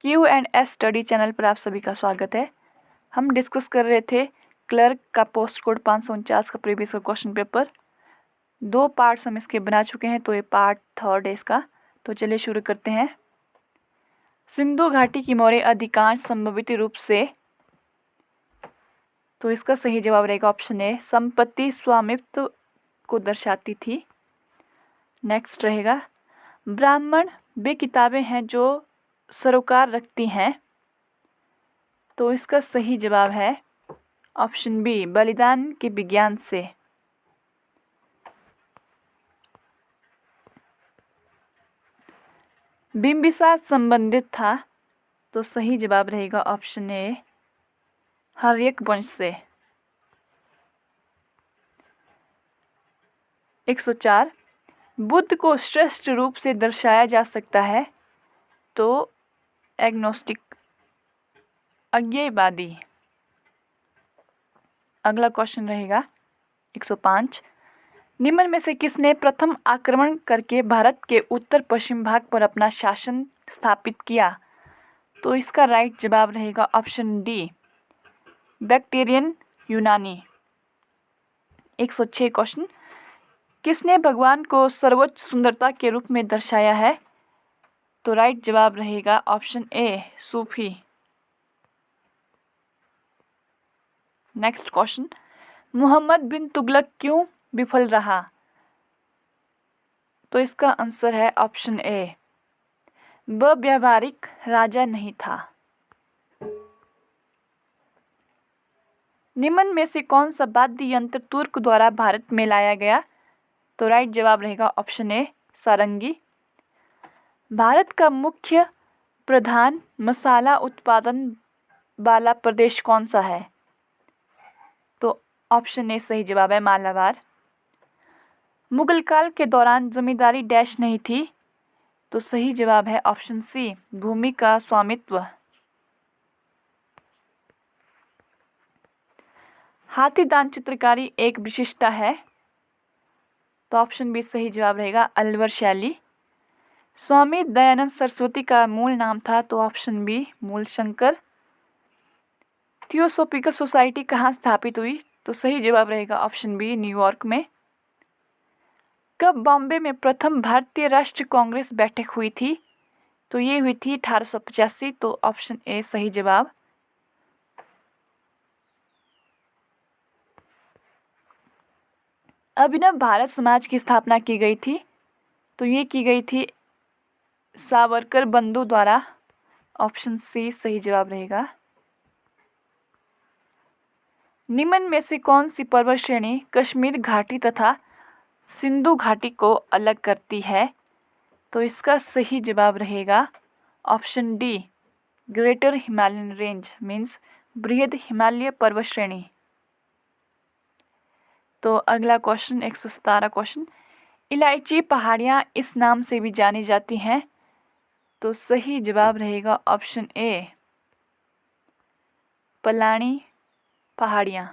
Q&S study channel पर आप सभी का स्वागत है। हम डिस्कस कर रहे थे क्लर्क का पोस्ट कोड 549 का प्रीवियस का क्वेश्चन पेपर। 2 पार्ट्स हम इसके बना चुके हैं, तो ये पार्ट 3 है इसका। तो चलिए शुरू करते हैं। सिंधु घाटी की मौर्य अधिकांश संभवित रूप से, तो इसका सही जवाब रहेगा ऑप्शन ए, संपत्ति स्वामित्व को दर्शाती थी। नेक्स्ट रहेगा, ब्राह्मण वे किताबें हैं जो सरोकार रखती हैं। तो इसका सही जवाब है ऑप्शन बी, बलिदान के विज्ञान से। बिंबिसार संबंधित था। तो सही जवाब रहेगा ऑप्शन ए, हर्यक वंश से। 104, बुद्ध को श्रेष्ठ रूप से दर्शाया जा सकता है। तो एग्नोस्टिक, अज्ञेयवादी। अगला क्वेश्चन रहेगा 105, निम्न में से किसने प्रथम आक्रमण करके भारत के उत्तर पश्चिम भाग पर अपना शासन स्थापित किया? तो इसका राइट जवाब रहेगा ऑप्शन डी, बैक्टेरियन यूनानी। 106 क्वेश्चन, किसने भगवान को सर्वोच्च सुंदरता के रूप में दर्शाया है? तो राइट जवाब रहेगा option A, Sufi. Next question, Mohammad bin Tughlaq क्यों विफल रहा? तो इसका आंसर है ऑप्शन ए, वह व्यावहारिक राजा नहीं था। निम्न में से कौन सा वाद्य यंत्र तुर्क द्वारा भारत में लाया गया? तो राइट जवाब रहेगा ऑप्शन ए, सारंगी। भारत का मुख्य प्रधान मसाला उत्पादन वाला प्रदेश कौन सा है? तो ऑप्शन ए सही जवाब है, मालाबार। मुगल काल के दौरान जमींदारी डैश नहीं थी। तो सही जवाब है ऑप्शन सी, भूमि का स्वामित्व। हाथीदांत चित्रकारी एक विशिष्टता है। तो ऑप्शन बी सही जवाब रहेगा, अलवर शैली। स्वामी दयानंद सरस्वती का मूल नाम था। तो option B, Mulshankar. Theosophical Society कहाँ स्थापित हुई? तो सही जवाब रहेगा ऑप्शन बी, न्यूयॉर्क में। कब बॉम्बे में प्रथम भारतीय राष्ट्रीय कांग्रेस बैठक हुई थी? तो ये हुई थी 1885। तो ऑप्शन ए सही जवाब। अभिनव भारत समाज की स्थापना की गई थी। तो ये की गई थी सावरकर बंधु द्वारा। ऑप्शन सी सही जवाब रहेगा। निम्न में से कौन सी पर्वत श्रेणी कश्मीर घाटी तथा सिंधु घाटी को अलग करती है? तो इसका सही जवाब रहेगा option D, greater Himalayan range means बृहद हिमालय पर्वत श्रेणी। तो अगला क्वेश्चन 117 क्वेश्चन, इलायची पहाड़ियाँ इस नाम से भी जानी जाती हैं। तो सही जवाब रहेगा ऑप्शन ए, पलानी पहाड़ियाँ।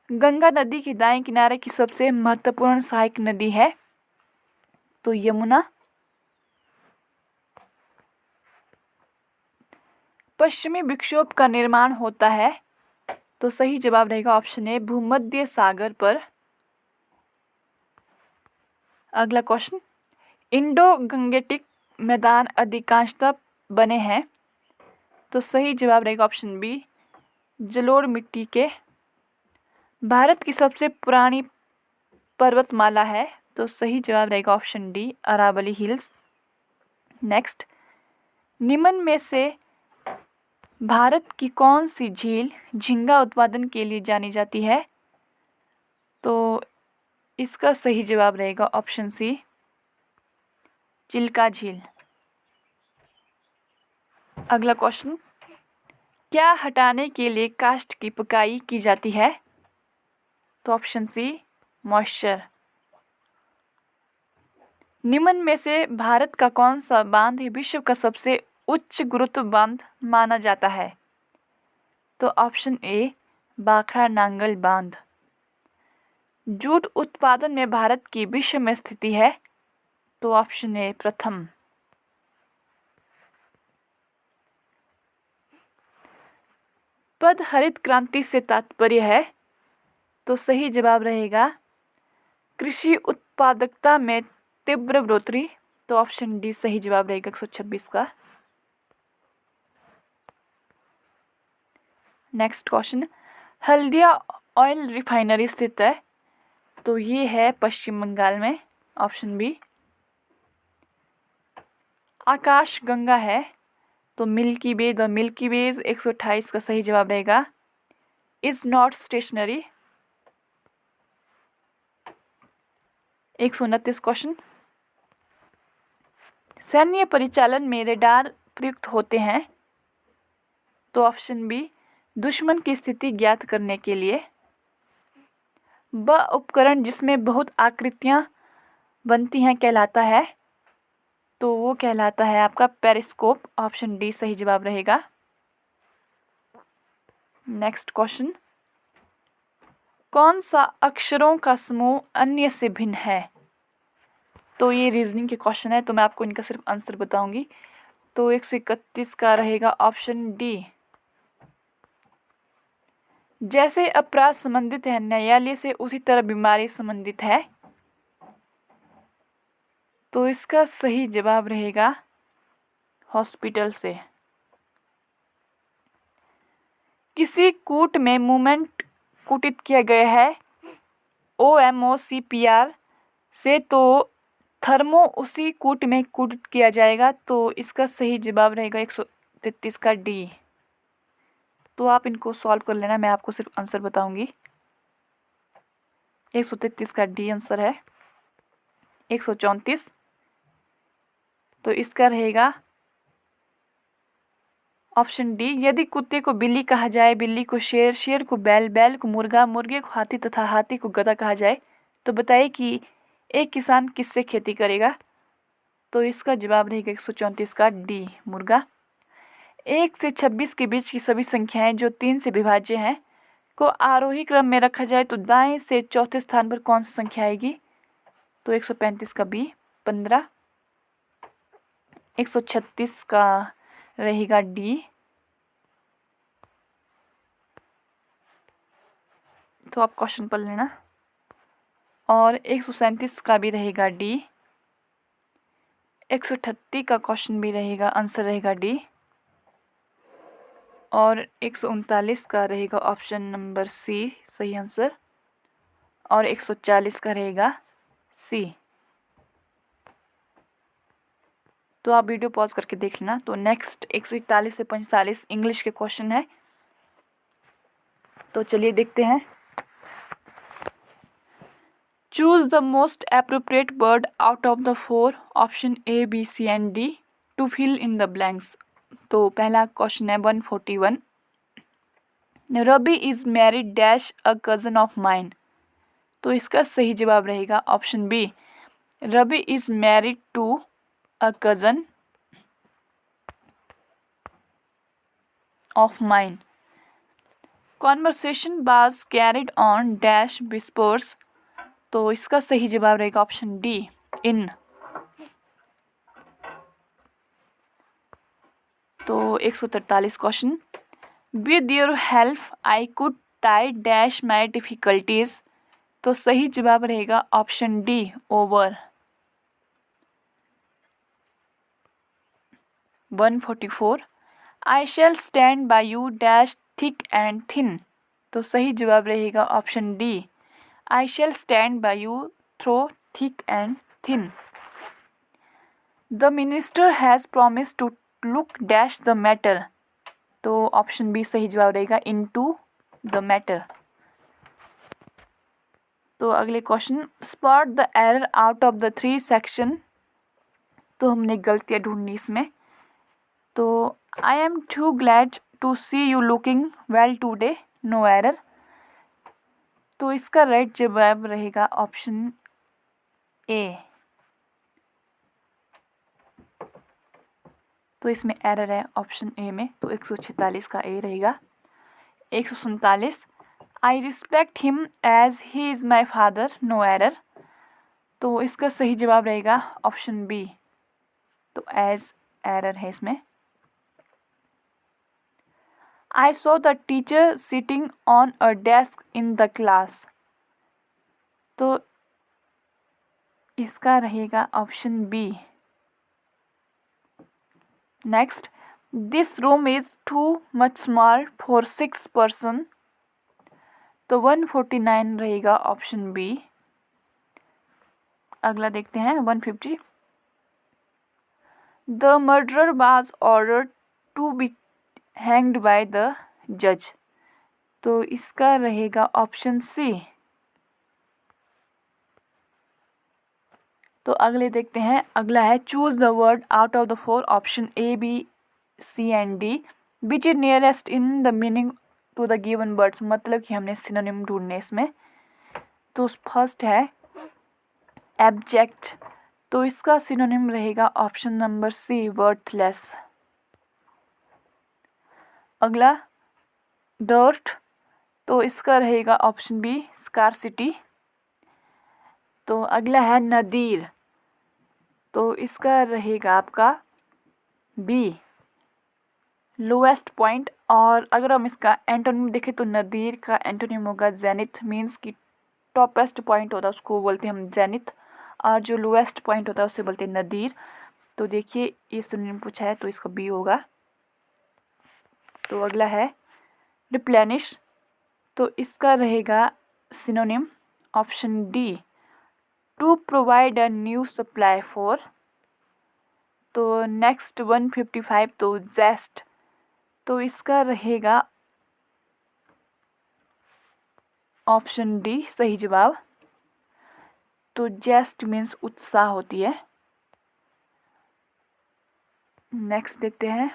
गंगा नदी के दाएं किनारे की सबसे महत्वपूर्ण सहायक नदी है। तो यमुना। पश्चिमी विक्षोभ का निर्माण होता है। तो सही जवाब रहेगा ऑप्शन ए, भूमध्य सागर पर। अगला क्वेश्चन, इंडो गंगेटिक मैदान अधिकांशतः बने हैं। तो सही जवाब रहेगा ऑप्शन बी, जलोढ़ मिट्टी के। भारत की सबसे पुरानी पर्वतमाला है। तो सही जवाब रहेगा option D, Aravalli hills. Next, निम्न में से भारत की कौन सी झील झींगा उत्पादन के लिए जानी जाती है? तो इसका सही जवाब रहेगा ऑप्शन सी, चिल्का झील। अगला क्वेश्चन, क्या हटाने के लिए काष्ठ की पुकाई की जाती है? तो ऑप्शन सी, मॉइस्चर। निम्न में से भारत का कौन सा बांध विश्व का सबसे उच्च गुरुत्व बांध माना जाता है? तो ऑप्शन ए, भाखड़ा नांगल बांध। जूट उत्पादन में भारत की विश्व में स्थिति है। तो ऑप्शन ए, प्रथम। पद हरित क्रांति से तात्पर्य है, तो सही जवाब रहेगा कृषि उत्पादकता में तीव्र बढ़ोतरी। तो ऑप्शन डी सही जवाब रहेगा 126 का। Next question, Haldia oil refinery स्थित है, तो ये है पश्चिम बंगाल में, ऑप्शन बी। आकाश गंगा है, तो मिल्की वे, द मिल्की वे 128 का सही जवाब रहेगा। Is not stationary. 129 क्वेश्चन, सैन्य परिचालन में रेडार प्रयुक्त होते हैं, तो ऑप्शन बी दुश्मन की स्थिति ज्ञात करने के लिए। वह उपकरण जिसमें बहुत आकृतियां बनती हैं कहलाता है, तो वो कहलाता है आपका पेरिस्कोप। ऑप्शन डी सही जवाब रहेगा। नेक्स्ट क्वेश्चन, कौन सा अक्षरों का समूह अन्य से भिन्न है? तो ये रीजनिंग के क्वेश्चन है, तो मैं आपको इनका सिर्फ आंसर बताऊंगी। तो 131 का रहेगा ऑप्शन डी। जैसे अपराध संबंधित है न्यायालय से, उसी तरह बीमारी संबंधित है, तो इसका सही जवाब रहेगा हॉस्पिटल से। किसी कूट में मूवमेंट कूटित किया गया है OMOCPR से, तो थर्मो उसी कूट में कूटित किया जाएगा, तो इसका सही जवाब रहेगा 133 का डी। तो आप इनको सॉल्व कर लेना, मैं आपको सिर्फ आंसर बताऊंगी। 133 का डी आंसर है। 134, तो इसका रहेगा ऑप्शन डी। यदि कुत्ते को बिल्ली कहा जाए, बिल्ली को शेर, शेर को बैल, बैल को मुर्गा, मुर्गे को हाथी तथा हाथी को गधा कहा जाए, तो बताइए कि एक किसान किससे खेती करेगा? तो इसका जवाब रहेगा 134 का डी, मुर्गा। 1 से 26 के बीच की सभी संख्याएं जो 3 से विभाज्य हैं को आरोही क्रम में रखा जाए, तो दाएं से चौथे स्थान पर कौन सी संख्या आएगी? तो 135 का बी, 15। 136 का रहेगा डी। तो आप क्वेश्चन पढ़ लेना। और 137 का भी रहेगा डी। 138 का क्वेश्चन भी रहेगा, आंसर रहेगा डी। और 139 का रहेगा ऑप्शन नंबर सी सही आंसर। और 140 का रहेगा सी। तो आप वीडियो पॉज करके देख लेना। तो नेक्स्ट 141 से 45 इंग्लिश के क्वेश्चन है, तो चलिए देखते हैं। Choose the most appropriate word out of the 4 option A, B, C and D to fill in the blanks. तो पहला क्वेश्चन है 141, Ravi is married dash a cousin of mine. तो इसका सही जवाब रहेगा option B, Ravi is married to a cousin of mine. Conversation was carried on dash whispers. तो इसका सही जवाब रहेगा ऑप्शन डी, इन। तो 143 question, with your help I could tie dash my difficulties. तो सही जवाब रहेगा option D, over. 144, I shall stand by you dash thick and thin. तो सही जवाब रहेगा option D, I shall stand by you through thick and thin. The minister has promise to look dash the matter. तो option B सही जवाब रहेगा, into the matter. तो अगले question, spot the error out of the 3 section. तो हमने गलतियाँ ढूंढनी इसमें। तो I am too glad to see you looking well today, no error. तो इसका राइट जवाब रहेगा ऑप्शन ए। तो इसमें एरर है ऑप्शन ए में, तो 146 का ए रहेगा। 147, I respect him as he is my father, no error. तो इसका सही जवाब रहेगा ऑप्शन बी, तो एज एरर है इसमें। I saw the teacher sitting on a desk in the class. तो इसका रहेगा option B. Next, this room is too much small for 6 person. तो 149 रहेगा ऑप्शन बी। अगला देखते हैं 150। The murderer was ordered to be hanged by the जज। तो इसका रहेगा ऑप्शन सी। तो अगले देखते हैं, अगला है choose the word out of the 4 option A B C and D which is nearest in the meaning to the given words. मतलब कि हमने सिनोनिम ढूंढने इसमें। तो फर्स्ट है एब्जेक्ट। तो इसका सिनोनिम रहेगा ऑप्शन नंबर सी, वर्थलेस। अगला डर्ट। तो इसका रहेगा ऑप्शन बी, स्कार्सिटी। तो अगला है नदीर। तो इसका रहेगा आपका बी, लोएस्ट पॉइंट। और अगर हम इसका एंटोनिम देखें तो नदीर का एंटोनिम होगा जेनिथ। मीन्स कि टॉपेस्ट पॉइंट होता है उसको बोलते हैं हम जेनिथ, और जो लोएस्ट पॉइंट होता है उसे बोलते हैं नदीर। तो देखिए ये सिनोनिम पूछा है तो इसका बी होगा। तो अगला है रिप्लेनिश। तो इसका रहेगा synonym option D, to provide a new supply for. तो नेक्स्ट 155, तो जेस्ट। तो इसका रहेगा ऑप्शन डी, सही जवाब। तो जेस्ट मीन्स उत्साह होती है। नेक्स्ट देखते हैं,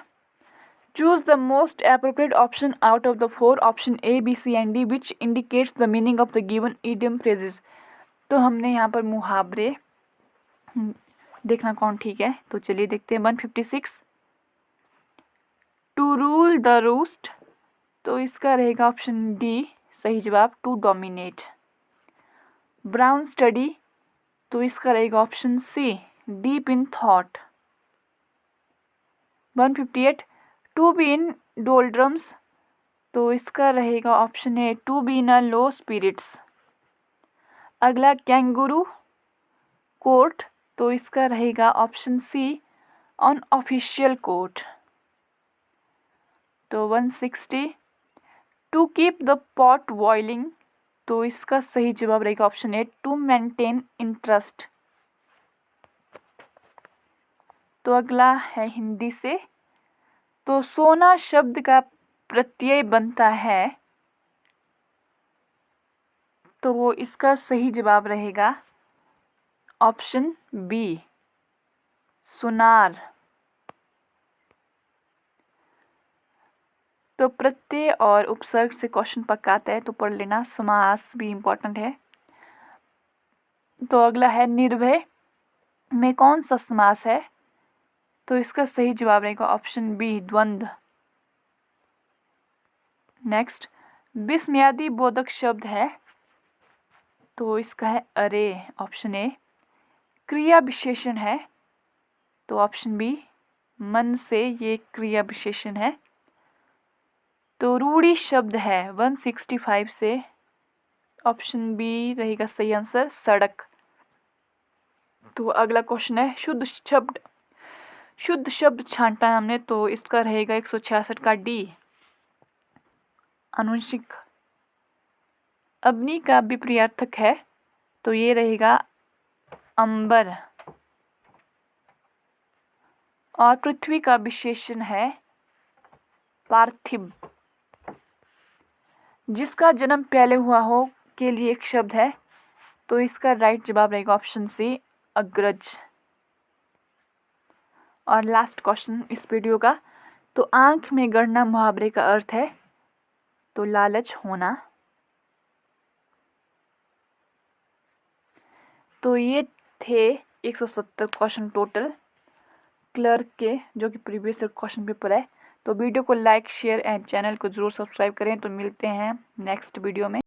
choose the most appropriate option out of the 4 option A B C and D which indicates the meaning of the given idiom phrases. तो हमने यहाँ पर मुहावरे देखना कौन ठीक है। तो चलिए देखते हैं 156, टू रूल द रूस्ट। तो इसका रहेगा ऑप्शन डी, सही जवाब, टू डोमिनेट। Brown study. तो इसका रहेगा option C, deep in thought. 158, to be in doldrums. तो इसका रहेगा option A, to be in a low spirits. अगला कैंगुरू कोर्ट। तो इसका रहेगा option C, on official court. तो 160, to keep the pot boiling. तो इसका सही जवाब रहेगा option A, to maintain interest. तो अगला है हिंदी से। तो सोना शब्द का प्रत्यय बनता है। तो वो इसका सही जवाब रहेगा ऑप्शन बी, सुनार। तो प्रत्यय और उपसर्ग से क्वेश्चन पक्का आता है तो पढ़ लेना, समास भी इम्पोर्टेंट है। तो अगला है निर्भय में कौन सा समास है। तो इसका सही जवाब रहेगा ऑप्शन बी, द्वंद्व। नेक्स्ट, विस्मयादि बोधक शब्द है। तो इसका है अरे, ऑप्शन ए। क्रिया विशेषण है। तो ऑप्शन बी, मन से, ये क्रिया विशेषण है। तो रूढ़ी शब्द है 165 से, ऑप्शन बी रहेगा सही आंसर, सड़क। तो अगला क्वेश्चन है शुद्ध शब्द छांटा है हमने। तो इसका रहेगा 166 का डी, आनुवंशिक। अग्नि का विपर्यार्थक है। तो ये रहेगा अंबर। और पृथ्वी का विशेषण है पार्थिव। जिसका जन्म पहले हुआ हो के लिए एक शब्द है। तो इसका राइट जवाब रहेगा ऑप्शन सी, अग्रज। और लास्ट क्वेश्चन इस वीडियो का। तो आंख में गड़ना मुहावरे का अर्थ है। तो लालच होना। तो ये थे 170 क्वेश्चन टोटल क्लर्क के, जो कि प्रीवियस क्वेश्चन पेपर है। तो वीडियो को लाइक, शेयर एंड चैनल को जरूर सब्सक्राइब करें। तो मिलते हैं नेक्स्ट वीडियो में।